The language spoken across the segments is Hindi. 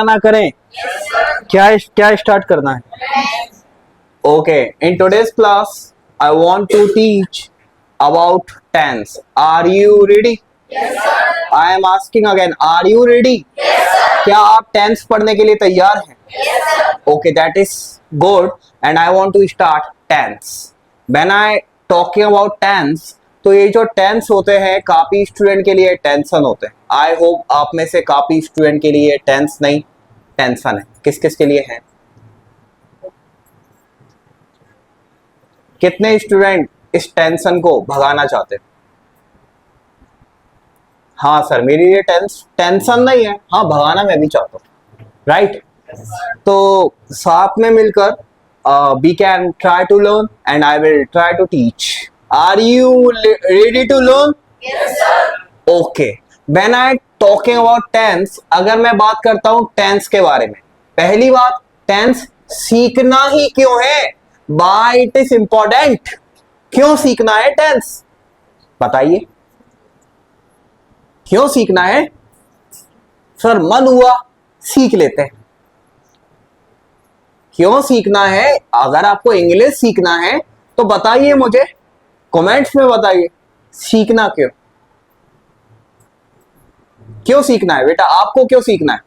ना करें? क्या क्या स्टार्ट करना है? Okay, in today's class I want to teach about tense. Are you ready? I am asking again, are you ready? क्या आप टेंस पढ़ने के लिए तैयार हैं? Okay, that is good. And I want to start tense. When I talking about tense, तो ये जो टेंस होते हैं काफी स्टूडेंट के लिए टेंशन होते हैं. आई होप आप में से काफी स्टूडेंट के लिए टेंस नहीं टेंशन है. किस किस के लिए है? कितने स्टूडेंट इस टेंशन को भगाना चाहते हैं? हाँ सर, मेरे लिए टेंशन नहीं है, हाँ भगाना मैं भी चाहता हूँ, राइट? तो साथ में मिलकर we can try to learn and I will try to teach. Are you ready to learn? Yes, sir. Okay. When I talking about tense, अगर मैं बात करता हूँ टेंस के बारे में, पहली बात, टेंस सीखना ही क्यों है? Why it is important? क्यों सीखना है टेंस? बताइए, क्यों सीखना है? सर मन हुआ सीख लेते हैं. क्यों सीखना है? अगर आपको इंग्लिश सीखना है तो बताइए, मुझे कमेंट्स में बताइए, सीखना क्यों? क्यों सीखना है बेटा? आपको क्यों सीखना है?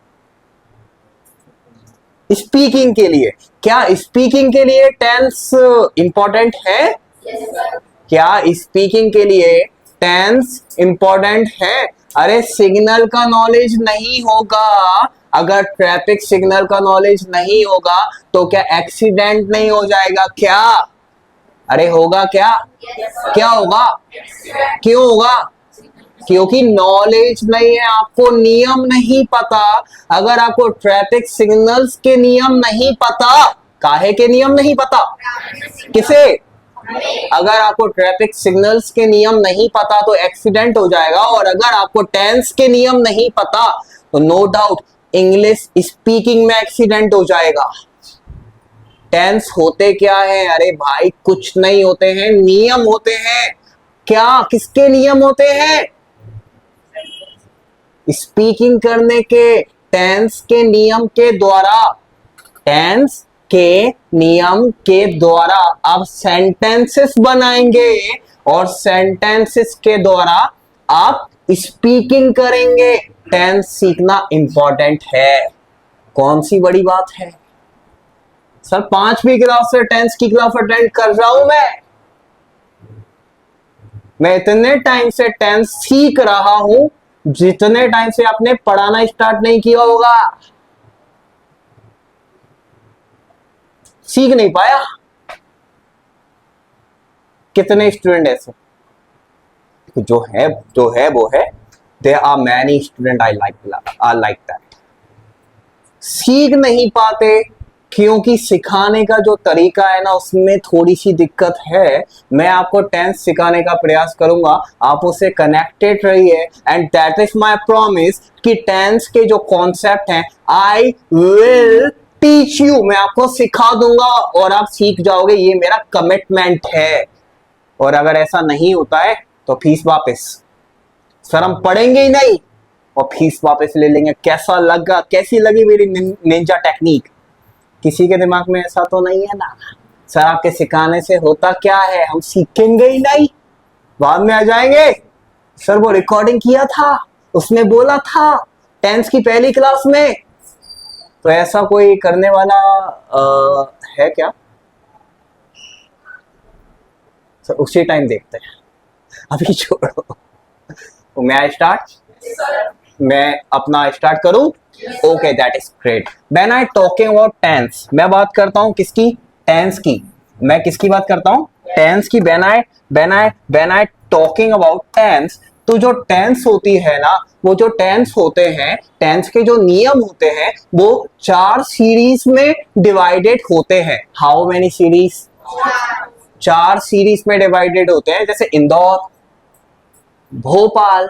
स्पीकिंग के लिए. क्या स्पीकिंग के लिए टेंस इंपॉर्टेंट है? Yes, sir. क्या स्पीकिंग के लिए टेंस इंपॉर्टेंट है? अरे सिग्नल का नॉलेज नहीं होगा, अगर ट्रैफिक सिग्नल का नॉलेज नहीं होगा तो क्या एक्सीडेंट नहीं हो जाएगा क्या? अरे होगा क्या? Yes, sir. क्या होगा? Yes, sir. क्यों होगा? क्योंकि नॉलेज नहीं है, आपको नियम नहीं पता. अगर आपको ट्रैफिक सिग्नल्स के नियम नहीं पता, काहे के नियम नहीं पता? किसे? अगर आपको ट्रैफिक सिग्नल्स के नियम नहीं पता तो एक्सीडेंट हो जाएगा. और अगर आपको टेंस के नियम नहीं पता तो नो डाउट इंग्लिश स्पीकिंग में एक्सीडेंट हो जाएगा. टेंस होते क्या है? अरे भाई कुछ नहीं होते हैं, नियम होते हैं. क्या? किसके नियम होते हैं? स्पीकिंग करने के. टेंस के नियम के द्वारा, टेंस के नियम के द्वारा आप सेंटेंसेस बनाएंगे और सेंटेंसेस के द्वारा आप स्पीकिंग करेंगे. टेंस सीखना इंपॉर्टेंट है. कौन सी बड़ी बात है? सर 5वीं क्लास से टेंस की क्लास अटेंड कर रहा हूं मैं इतने टाइम से टेंस सीख रहा हूं जितने टाइम से आपने पढ़ाना स्टार्ट नहीं किया होगा. सीख नहीं पाया. कितने स्टूडेंट ऐसे जो है वो है. There are many student I like that. सीख नहीं पाते क्योंकि सिखाने का जो तरीका है ना, उसमें थोड़ी सी दिक्कत है. मैं आपको टेंस सिखाने का प्रयास करूंगा, आप उससे कनेक्टेड रहिए. And that is my promise कि टेंस के जो कॉन्सेप्ट हैं आई विल टीच यू. मैं आपको सिखा दूंगा और आप सीख जाओगे, ये मेरा कमिटमेंट है. और अगर ऐसा नहीं होता है तो फीस वापस. सर हम पढ़ेंगे ही नहीं और फीस वापस ले लेंगे. कैसा लगा? कैसी लगी मेरी निंजा टेक्निक? किसी के दिमाग में ऐसा तो नहीं है ना? सर आपके सिखाने से होता क्या है? हम सीखेंगे ही नहीं, बाद में आ जाएंगे. सर वो रिकॉर्डिंग किया था, उसने बोला था टेंस की पहली क्लास में. तो ऐसा कोई करने वाला है क्या? सर उसी टाइम देखते हैं, अभी छोड़ो. तो मैं स्टार्ट, मैं अपना स्टार्ट करूं? Okay, that is great. When I talking about tense, मैं बात करता हूं किसकी? टेंस की. मैं किसकी बात करता हूं? टेंस की. When I talking about tense, तो जो टेंस होती है ना, वो जो टेंस होते हैं, टेंस के जो नियम होते हैं वो 4 सीरीज में डिवाइडेड होते हैं. How many series? 4 सीरीज में डिवाइडेड होते हैं. जैसे इंदौर, भोपाल,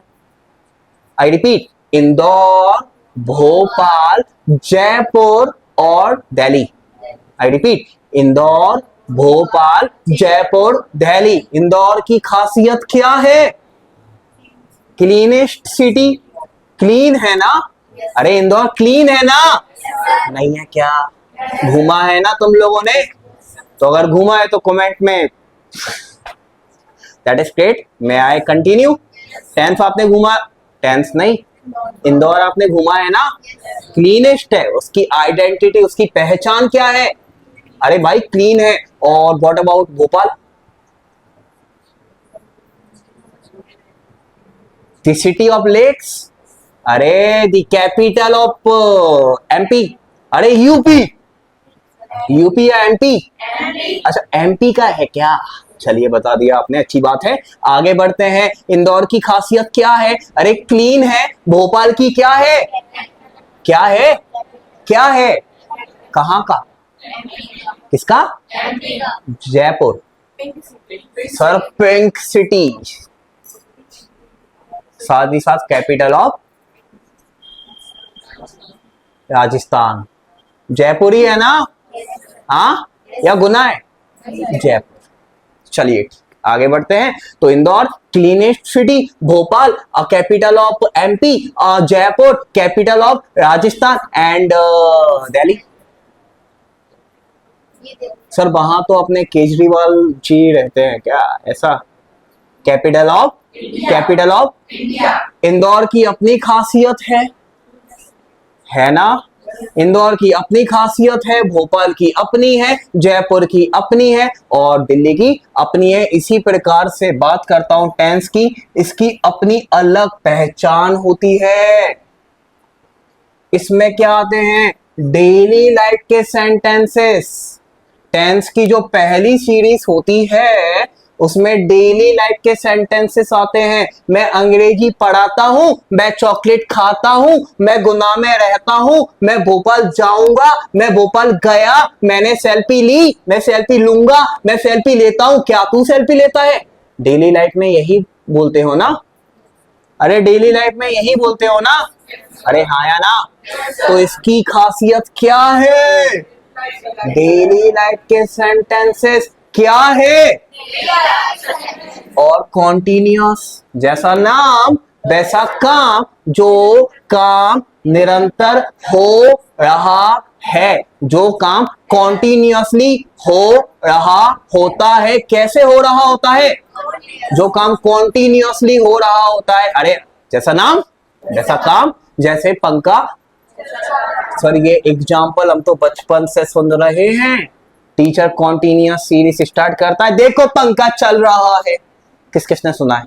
आई रिपीट, इंदौर, भोपाल, जयपुर और दिल्ली. I repeat, Indore, Bhopal, Jaipur, Delhi. इंदौर की खासियत क्या है? Cleanest city. क्लीन है ना? अरे इंदौर क्लीन है ना? नहीं है क्या? घूमा है ना तुम लोगों ने? तो अगर घूमा है तो कमेंट में। That is great. May I continue? Tenth आपने घूमा? टेंथ नहीं, इंदौर आपने घूमा है ना? क्लीनेस्ट है, उसकी आइडेंटिटी, उसकी पहचान क्या है? अरे भाई क्लीन है। और what about Bhopal? The city of lakes. अरे द कैपिटल ऑफ एमपी। अरे यूपी। यूपी या एमपी? अच्छा एमपी का है क्या? चलिए बता दिया आपने, अच्छी बात है। आगे बढ़ते हैं। इंदौर की खासियत क्या है? अरे क्लीन है। भोपाल की क्या है? क्या है? क्या है? कहाँ का? किसका? जयपुर। सर पिंक सिटी, साथ ही साथ कैपिटल ऑफ राजस्थान। जयपुर ही है ना? हाँ या गुना है? जयपुर। चलिए आगे बढ़ते हैं। तो Indore cleanest city, Bhopal capital of MP, Jaipur capital of Rajasthan and Delhi. Sir वहां तो अपने केजरीवाल जी रहते हैं क्या? ऐसा? कैपिटल ऑफ इंदौर की अपनी खासियत है ना? इंदौर की अपनी खासियत है, भोपाल की अपनी है, जयपुर की अपनी है और दिल्ली की अपनी है। इसी प्रकार से बात करता हूं टेंस की, इसकी अपनी अलग पहचान होती है। इसमें क्या आते हैं? डेली लाइफ के सेंटेंसेस। टेंस की जो पहली सीरीज होती है उसमें डेली लाइफ के सेंटेंसेस आते हैं। मैं अंग्रेजी पढ़ाता हूं, मैं चॉकलेट खाता हूं, मैं गुना में रहता हूं, मैं भोपाल जाऊंगा, मैं भोपाल गया, मैंने सेल्फी ली, मैं सेल्फी लूंगा, मैं सेल्फी लेता हूं। क्या तू सेल्फी लेता है? डेली लाइफ में यही बोलते हो ना? अरे डेली लाइफ में यही बोलते हो ना? अरे हाँ या ना? तो इसकी खासियत क्या है? डेली लाइफ के सेंटेंसेस क्या है? और कॉन्टिन्यूअस। जैसा नाम वैसा काम, जो काम निरंतर हो रहा है, जो काम कॉन्टिन्यूअसली हो रहा होता है। कैसे हो रहा होता है? जो काम कॉन्टिन्यूअसली हो रहा होता है। अरे जैसा नाम वैसा काम, जैसे पंखा। सर ये एग्जाम्पल हम तो बचपन से सुन रहे हैं। टीचर कॉन्टिन्यूअस सीरीज स्टार्ट करता है, देखो पंखा चल रहा है। किस किसने सुना है?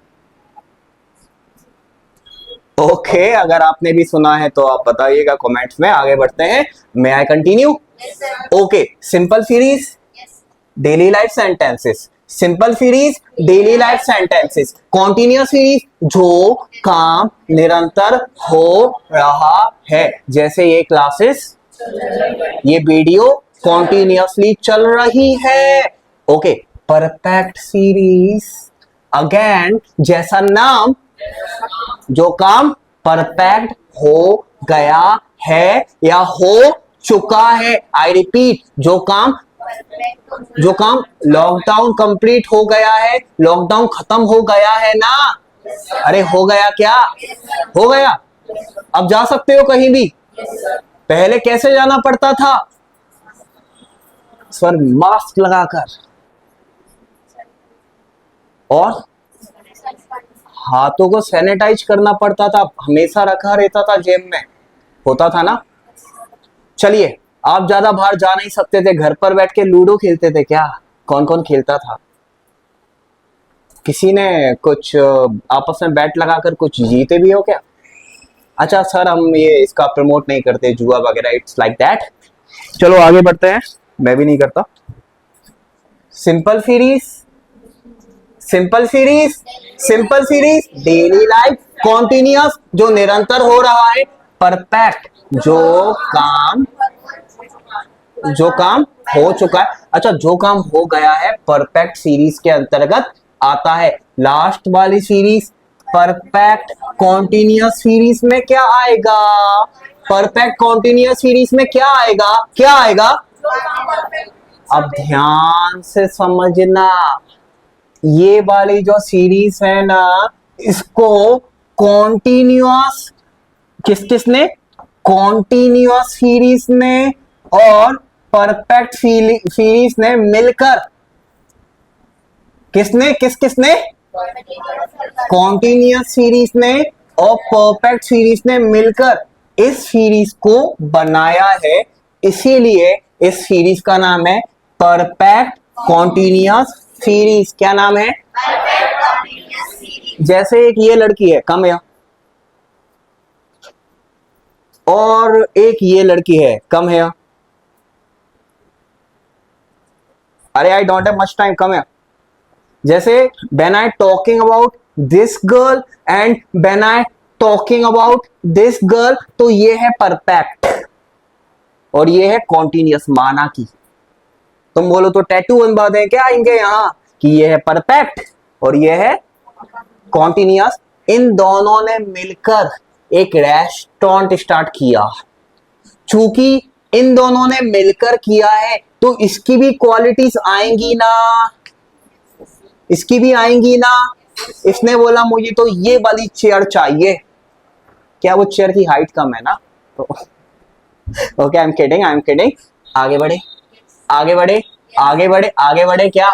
ओके अगर आपने भी सुना है तो आप बताइएगा कमेंट्स में। आगे बढ़ते हैं। May I continue? Okay simple series, daily life sentences. Simple series, daily life sentences. Continuous series, जो काम निरंतर हो रहा है। जैसे ये क्लासेस, ये वीडियो कॉन्टिन्यूअसली चल रही है। ओके परफेक्ट सीरीज, अगेन जैसा नाम, जो काम परफेक्ट हो गया है या हो चुका है। आई रिपीट, जो काम लॉकडाउन कंप्लीट हो गया है, लॉकडाउन खत्म हो गया है ना? अरे हो गया क्या? हो गया। अब जा सकते हो कहीं भी। पहले कैसे जाना पड़ता था? सर मास्क लगाकर और हाथों को सैनिटाइज करना पड़ता था, हमेशा रखा रहता था जेब में, होता था ना? चलिए आप ज्यादा बाहर जा नहीं सकते थे, घर पर बैठ के लूडो खेलते थे क्या? कौन कौन खेलता था? किसी ने कुछ आपस में बैट लगाकर कुछ जीते भी हो क्या? अच्छा सर हम ये इसका प्रमोट नहीं करते, जुआ वगैरह, इट्स लाइक दैट। चलो आगे बढ़ते हैं, मैं भी नहीं करता। Simple series, simple series, simple series, daily life, continuous जो निरंतर हो रहा है, परफेक्ट जो काम हो चुका है। अच्छा जो काम हो गया है परफेक्ट सीरीज के अंतर्गत आता है। लास्ट वाली सीरीज परफेक्ट कॉन्टिन्यूअस सीरीज में क्या आएगा? परफेक्ट कॉन्टिन्यूअस सीरीज में क्या आएगा? क्या आएगा? अब ध्यान से समझना, ये वाली जो सीरीज है ना, इसको कॉन्टिन्यूअस किस किसने? कॉन्टिन्यूअस सीरीज ने और परफेक्ट सीरीज ने मिलकर किसने किसने कॉन्टिन्यूअस सीरीज ने और परफेक्ट सीरीज ने मिलकर इस सीरीज को बनाया है, इसीलिए इस सीरीज का नाम है परफेक्ट कॉन्टिन्यूअस सीरीज। क्या नाम है? जैसे एक ये लड़की है, कम है, और एक ये लड़की है, कम है। अरे I don't have much time, कम है। जैसे when I talking about this girl and when I talking about this girl, तो ये है परफेक्ट और ये है कॉन्टिन्यूअस। माना कि तुम बोलो तो टैटू बनवा दें क्या आएंगे यहाँ कि ये है परफेक्ट और ये है कॉन्टिन्यूअस। इन दोनों ने मिलकर एक रेस्टोरेंट स्टार्ट किया। चूंकि इन दोनों ने मिलकर किया है तो इसकी भी क्वालिटीज आएंगी ना, इसकी भी आएंगी ना। इसने बोला मुझे तो ये वाली चेयर चाहिए। क्या वो चेयर की हाइट कम है ना? तो ओके, आई एम किडिंग। आगे बढ़े, आगे बढ़े, आगे बढ़े, आगे बढ़े। क्या?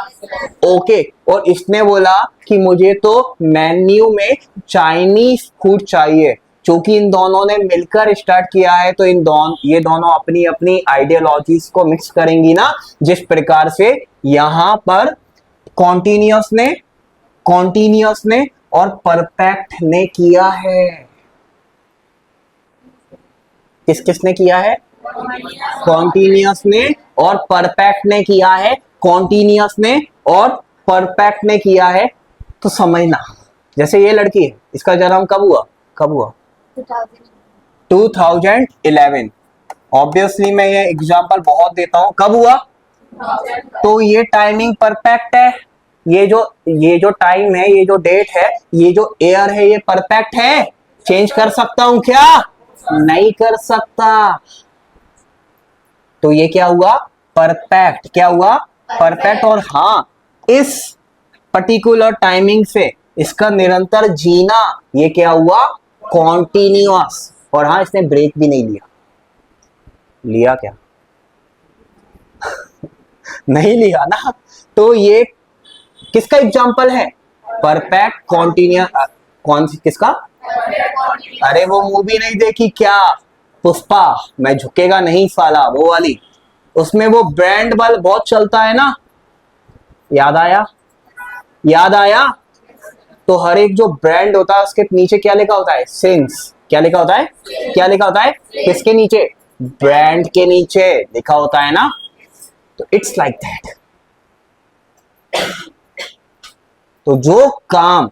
ओके। और इसने बोला कि मुझे तो मेन्यू में चाइनीज फूड चाहिए। क्योंकि इन दोनों ने मिलकर स्टार्ट किया है तो ये दोनों अपनी अपनी आइडियोलॉजीज को मिक्स करेंगी ना। जिस प्रकार से यहां पर कॉन्टिन्यूअस ने और परफेक्ट ने किया है। किसने किया है? कॉन्टिन्यूअस ने और परफेक्ट ने किया है। कॉन्टिन्यूअस ने और परफेक्ट ने किया है। तो समझना, जैसे ये लड़की है, इसका जन्म कब हुआ? 2011। ऑब्वियसली मैं ये एग्जांपल बहुत देता हूं। कब हुआ? तो ये टाइमिंग परफेक्ट है। ये जो टाइम है, ये जो डेट है, ये जो ईयर है, ये परफेक्ट है। चेंज कर सकता हूं क्या? नहीं कर सकता। तो ये क्या हुआ? परफेक्ट। क्या हुआ? परफेक्ट। और हाँ, इस पर्टिकुलर टाइमिंग से इसका निरंतर जीना, ये क्या हुआ? कॉन्टिन्यूअस। और हाँ, इसने ब्रेक भी नहीं लिया क्या? नहीं लिया ना। तो ये किसका एग्जाम्पल है? Perfect continuous. किसका? अरे वो मूवी नहीं देखी क्या? पुष्पा, मैं झुकेगा नहीं साला, वो वाली। उसमें वो ब्रांड बल बहुत चलता है ना। याद आया। तो हर एक जो ब्रांड होता है उसके नीचे क्या लिखा होता है? सिंस। क्या लिखा होता है? किसके नीचे? ब्रांड के नीचे लिखा होता है ना। तो इट्स लाइक दैट। तो जो काम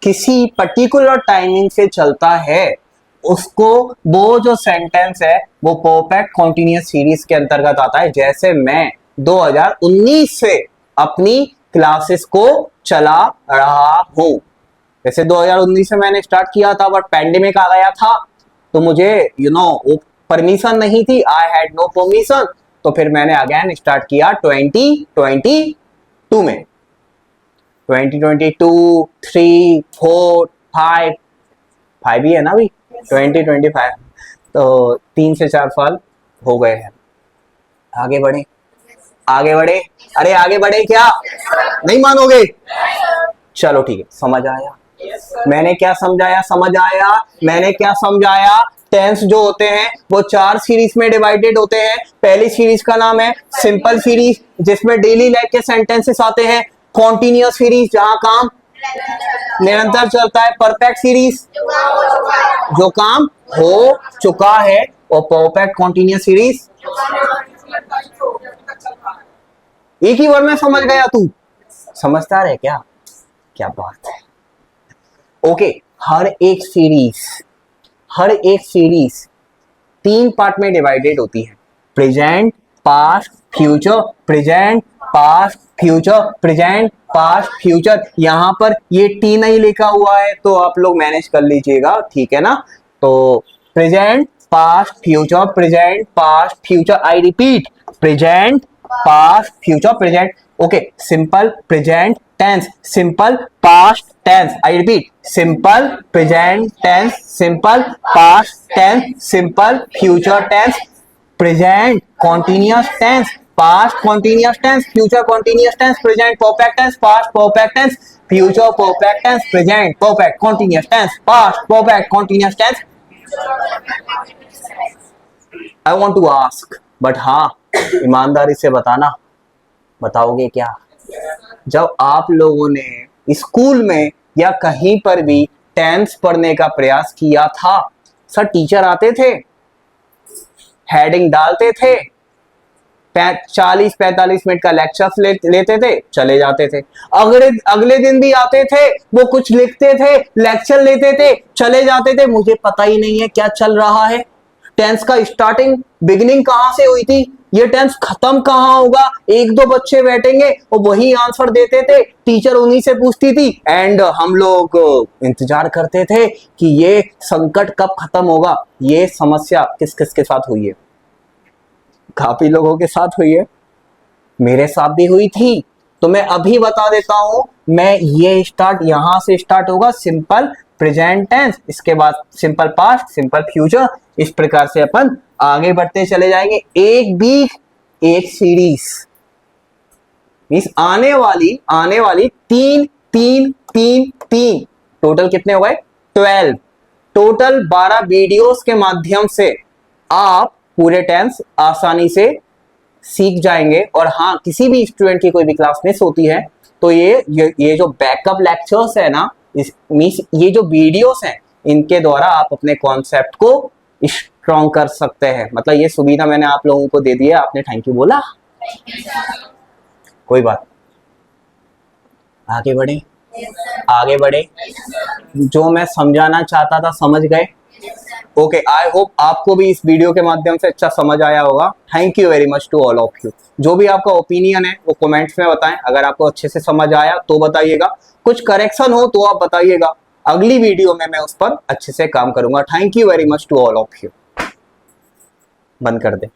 किसी पर्टिकुलर टाइमिंग से चलता है उसको, वो जो सेंटेंस है वो परफेक्ट कॉन्टिन्यूअस सीरीज के अंतर्गत आता है। जैसे मैं 2019 से अपनी क्लासेस को चला रहा हूं। जैसे 2019 में मैंने स्टार्ट किया था बट पैंडेमिक आ गया था तो मुझे वो परमिशन नहीं थी। I had no permission. तो फिर मैंने अगेन स्टार्ट किया 2022 में। 2022, 3, 4, 5 ही है ना अभी? 2025। तो 3 से 4 साल हो गए हैं। आगे बढ़े। अरे आगे बढ़े क्या? नहीं मानोगे? चलो ठीक है, समझ आया। मैंने क्या समझाया? टेंस जो होते हैं वो 4 सीरीज में डिवाइडेड होते हैं। पहली सीरीज का नाम है सिंपल सीरीज, जिसमें डेली लाइफ के सेंटेंसेस आते हैं। कॉन्टिन्यूअस सीरीज, जहां काम निरंतर चलता है। परफेक्ट सीरीज, जो काम हो चुका है। और परफेक्ट कॉन्टिन्यूअस सीरीज, एक ही वर्ड में समझ गया तू? समझदार है क्या? क्या बात है। ओके, हर एक सीरीज 3 पार्ट में डिवाइडेड होती है। Present, past, future. Present, past, future, present, past, future. यहां पर ये टी नहीं लिखा हुआ है तो आप लोग मैनेज कर लीजिएगा, ठीक है ना? तो present, past, future, present, past, future. I repeat, present, past, future, present. Okay, simple present tense, simple past tense, I repeat, simple present tense, simple past tense, simple future tense, present continuous tense, past continuous tense, future continuous tense, present perfect tense, past perfect tense, future perfect tense, present perfect continuous tense, past perfect continuous tense. I want to ask, but हाँ, ईमानदारी से बताना, बताओगे क्या? जब आप लोगों ने स्कूल में या कहीं पर भी टेंस पढ़ने का प्रयास किया था, सर टीचर आते थे, हेडिंग डालते थे, 40-45 मिनट का लेक्चर लेते थे, चले जाते थे। अगले दिन भी आते थे, वो कुछ लिखते थे, लेक्चर लेते थे, चले जाते थे। मुझे पता ही नहीं है क्या चल रहा है, टेंस का स्टार्टिंग बिगिनिंग कहां से हुई थी, ये टेंस खत्म कहां होगा। एक दो बच्चे बैठेंगे और वही आंसर देते थे, टीचर उन्हीं से पूछती थी, एंड हम लोग इंतजार करते थे कि ये संकट कब खत्म होगा। ये समस्या किस किस के साथ हुई है? काफी लोगों के साथ हुई है, मेरे साथ भी हुई थी। तो मैं अभी बता देता हूं, मैं ये स्टार्ट यहां से स्टार्ट होगा, सिंपल प्रेजेंट टेंस, इसके बाद सिंपल पास्ट, सिंपल फ्यूचर, इस प्रकार से अपन आगे बढ़ते चले जाएंगे। एक वीक एक सीरीज, मीन्स आने वाली 3 टोटल कितने हो गए? 12 टोटल 12 वीडियोस के माध्यम से आप पूरे टेंस आसानी से सीख जाएंगे। और हाँ, किसी भी स्टूडेंट की कोई भी क्लास मिस होती है तो ये जो बैकअप लेक्चर्स है ना, मीन्स ये जो वीडियोस हैं, इनके द्वारा आप अपने कॉन्सेप्ट को स्ट्रॉन्ग कर सकते हैं। मतलब ये सुविधा मैंने आप लोगों को दे दी है, आपने थैंक यू बोला, कोई बात, आगे बढ़े, आगे बढ़े। जो मैं समझाना चाहता था समझ गए? ओके, आई होप आपको भी इस वीडियो के माध्यम से अच्छा समझ आया होगा। Thank you very much to all of you. जो भी आपका ओपिनियन है वो कमेंट्स में बताएं। अगर आपको अच्छे से समझ आया तो बताइएगा, कुछ करेक्शन हो तो आप बताइएगा, अगली वीडियो में मैं उस पर अच्छे से काम करूंगा। Thank you very much to all of you. बंद कर दे।